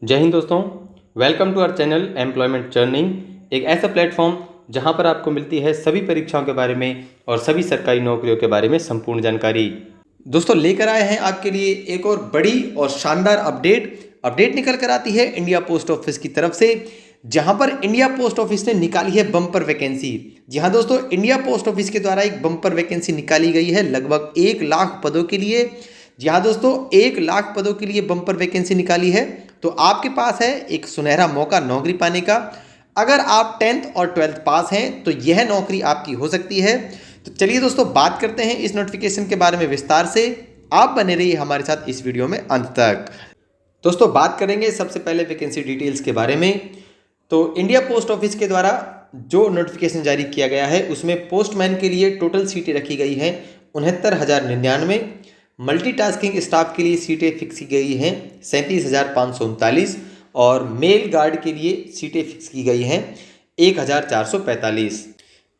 जय हिंद दोस्तों। Welcome to our channel employment journeying, एक ऐसा प्लेटफॉर्म जहां पर आपको मिलती है सभी परीक्षाओं के बारे में और सभी सरकारी नौकरियों के बारे में संपूर्ण जानकारी। दोस्तों लेकर आए हैं आपके लिए एक और बड़ी और शानदार अपडेट निकल कर आती है इंडिया पोस्ट ऑफिस की तरफ से, जहां पर इंडिया पोस्ट ऑफिस ने निकाली है बम्पर वैकेंसी। जी हाँ दोस्तों, इंडिया पोस्ट ऑफिस के द्वारा एक बम्पर वैकेंसी निकाली गई है लगभग 1 लाख पदों के लिए। जी हाँ दोस्तों, 1 लाख पदों के लिए बम्पर वैकेंसी निकाली है। तो आपके पास है एक सुनहरा मौका नौकरी पाने का। अगर आप 10th और 12th पास हैं तो यह नौकरी आपकी हो सकती है। तो चलिए दोस्तों, बात करते हैं इस नोटिफिकेशन के बारे में विस्तार से। आप बने रहिए हमारे साथ इस वीडियो में अंत तक। दोस्तों बात करेंगे सबसे पहले वैकेंसी डिटेल्स के बारे में। तो इंडिया पोस्ट ऑफिस के द्वारा जो नोटिफिकेशन जारी किया गया है उसमें पोस्टमैन के लिए टोटल सीटें रखी गई हैं 69,099। मल्टीटास्किंग स्टाफ के लिए सीटें फिक्स की गई हैं 37,539 और मेल गार्ड के लिए सीटें फिक्स की गई हैं 1,445।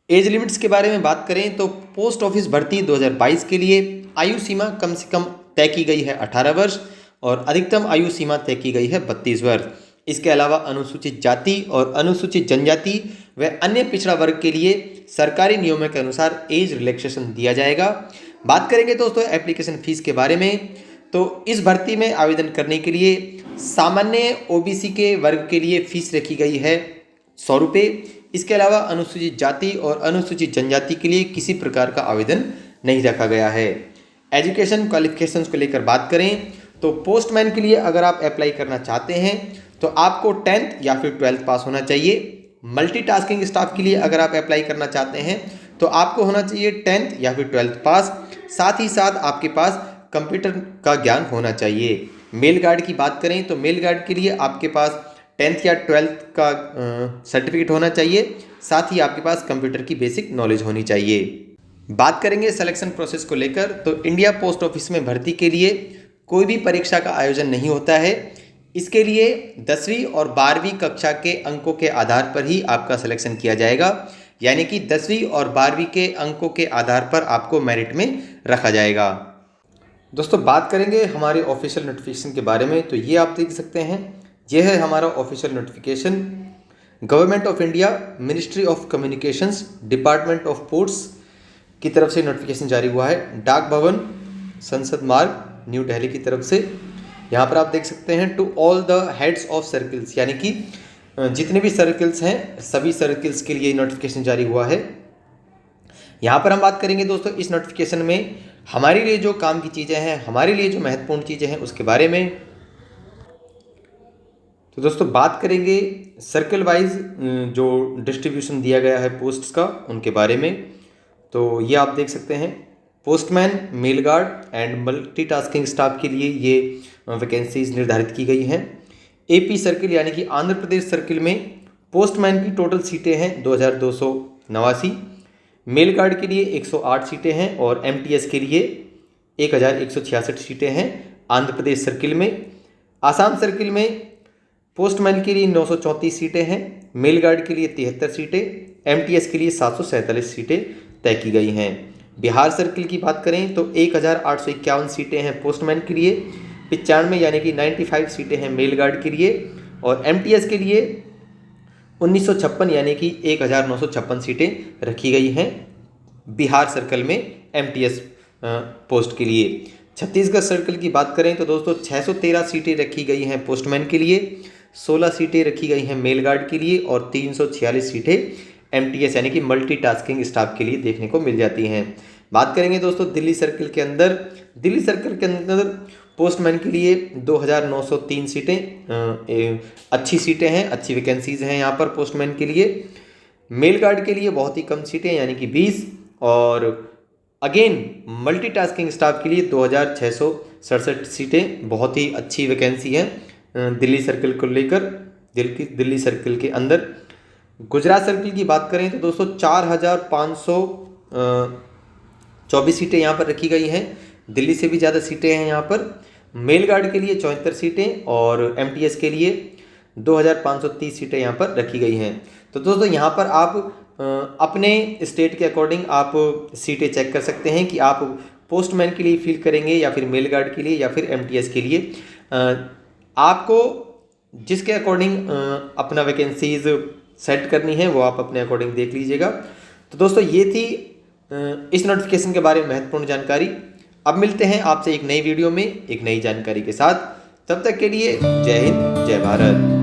एज लिमिट्स के बारे में बात करें तो पोस्ट ऑफिस भर्ती 2022 के लिए आयु सीमा कम से कम तय की गई है 18 वर्ष और अधिकतम आयु सीमा तय की गई है 32 वर्ष। इसके अलावा अनुसूचित जाति और अनुसूचित जनजाति व अन्य पिछड़ा वर्ग के लिए सरकारी नियमों के अनुसार एज रिलैक्सेशन दिया जाएगा। बात करेंगे दोस्तों एप्लीकेशन फीस के बारे में। तो इस भर्ती में आवेदन करने के लिए सामान्य ओबीसी के वर्ग के लिए फीस रखी गई है 100 रुपये। इसके अलावा अनुसूचित जाति और अनुसूचित जनजाति के लिए किसी प्रकार का आवेदन नहीं रखा गया है। एजुकेशन क्वालिफिकेशंस को लेकर बात करें तो पोस्टमैन के लिए अगर आप अप्लाई करना चाहते हैं तो आपको 10th या फिर 12th पास होना चाहिए। मल्टीटास्किंग स्टाफ के लिए अगर आप अप्लाई करना चाहते हैं तो आपको होना चाहिए 10th या फिर 12th पास। साथ ही साथ आपके पास कंप्यूटर का ज्ञान होना चाहिए। मेल गार्ड की बात करें तो मेल गार्ड के लिए आपके पास 10th या 12th का सर्टिफिकेट होना चाहिए। साथ ही आपके पास कंप्यूटर की बेसिक नॉलेज होनी चाहिए। बात करेंगे सिलेक्शन प्रोसेस को लेकर तो इंडिया पोस्ट ऑफिस में भर्ती के लिए कोई भी परीक्षा का आयोजन नहीं होता है। इसके लिए 10वीं और 12वीं कक्षा के अंकों के आधार पर ही आपका सिलेक्शन किया जाएगा, यानी कि 10वीं और 12वीं के अंकों के आधार पर आपको मेरिट में रखा जाएगा। दोस्तों बात करेंगे हमारे ऑफिशियल नोटिफिकेशन के बारे में। तो ये आप देख सकते हैं, यह है हमारा official notification. Government of India, ministry of communications, department of ports की तरफ से नोटिफिकेशन जारी हुआ है। डाक भवन, संसद मार्ग, न्यू दिल्ली की तरफ से। यहाँ पर आप देख सकते हैं to all the heads of circles, यानी कि जितने भी सर्किल्स हैं सभी सर्किल्स के लिए नोटिफिकेशन जारी हुआ है। यहाँ पर हम बात करेंगे दोस्तों इस नोटिफिकेशन में हमारे लिए जो काम की चीज़ें हैं, हमारे लिए जो महत्वपूर्ण चीज़ें हैं उसके बारे में। तो दोस्तों बात करेंगे सर्कल वाइज जो डिस्ट्रीब्यूशन दिया गया है पोस्ट्स का उनके बारे में। तो ये आप देख सकते हैं postman, mail guard and multitasking staff के लिए ये वैकेंसीज निर्धारित की गई हैं। एपी सर्किल यानी कि आंध्र प्रदेश सर्किल में पोस्टमैन की टोटल सीटें हैं 2,289। मेल गार्ड के लिए 108 सीटें हैं और एमटीएस के लिए 1,166 सीटें हैं आंध्र प्रदेश सर्किल में। आसाम सर्किल में पोस्टमैन के लिए 934 सीटें हैं, मेल गार्ड के लिए 73 सीटें, एमटीएस के लिए 747 सीटें तय की गई हैं। बिहार सर्किल की बात करें तो 1,851 सीटें हैं पोस्टमैन के लिए, 95 यानी कि 95 सीटें हैं मेल गार्ड के लिए और एमटीएस के लिए 1956 यानी कि 1,956 सीटें रखी गई हैं बिहार सर्कल में एमटीएस पोस्ट के लिए। छत्तीसगढ़ सर्कल की बात करें तो दोस्तों 613 सीटें रखी गई हैं पोस्टमैन के लिए, 16 सीटें रखी गई हैं मेल गार्ड के लिए और 346 सीटें एमटीएस यानी कि मल्टीटास्किंग स्टाफ के लिए देखने को मिल जाती हैं। बात करेंगे दोस्तों दिल्ली सर्कल के अंदर पोस्टमैन के लिए 2,903 सीटें अच्छी सीटें हैं, अच्छी वैकेंसीज हैं यहाँ पर पोस्टमैन के लिए। मेल गार्ड के लिए बहुत ही कम सीटें यानी कि 20 और अगेन मल्टीटास्किंग स्टाफ के लिए 2,667 सीटें, बहुत ही अच्छी वैकेंसी है दिल्ली सर्कल को लेकर। दिल्ली सर्कल के अंदर गुजरात सर्किल की बात करें तो दोस्तों 4,524 सीटें यहाँ पर रखी गई हैं, दिल्ली से भी ज़्यादा सीटें हैं यहाँ पर। मेल गार्ड के लिए 74 सीटें और एमटीएस के लिए 2,530 सीटें यहाँ पर रखी गई हैं। तो दोस्तों यहाँ पर आप अपने स्टेट के अकॉर्डिंग आप सीटें चेक कर सकते हैं कि आप पोस्टमैन के लिए फिल करेंगे या फिर मेल गार्ड के लिए या फिर एमटीएस के लिए। आपको जिसके अकॉर्डिंग अपना वैकेंसीज सेट करनी है वो आप अपने अकॉर्डिंग देख लीजिएगा। तो दोस्तों ये थी इस नोटिफिकेशन के बारे में महत्वपूर्ण जानकारी। अब मिलते हैं आपसे एक नई वीडियो में एक नई जानकारी के साथ। तब तक के लिए जय हिंद, जय भारत।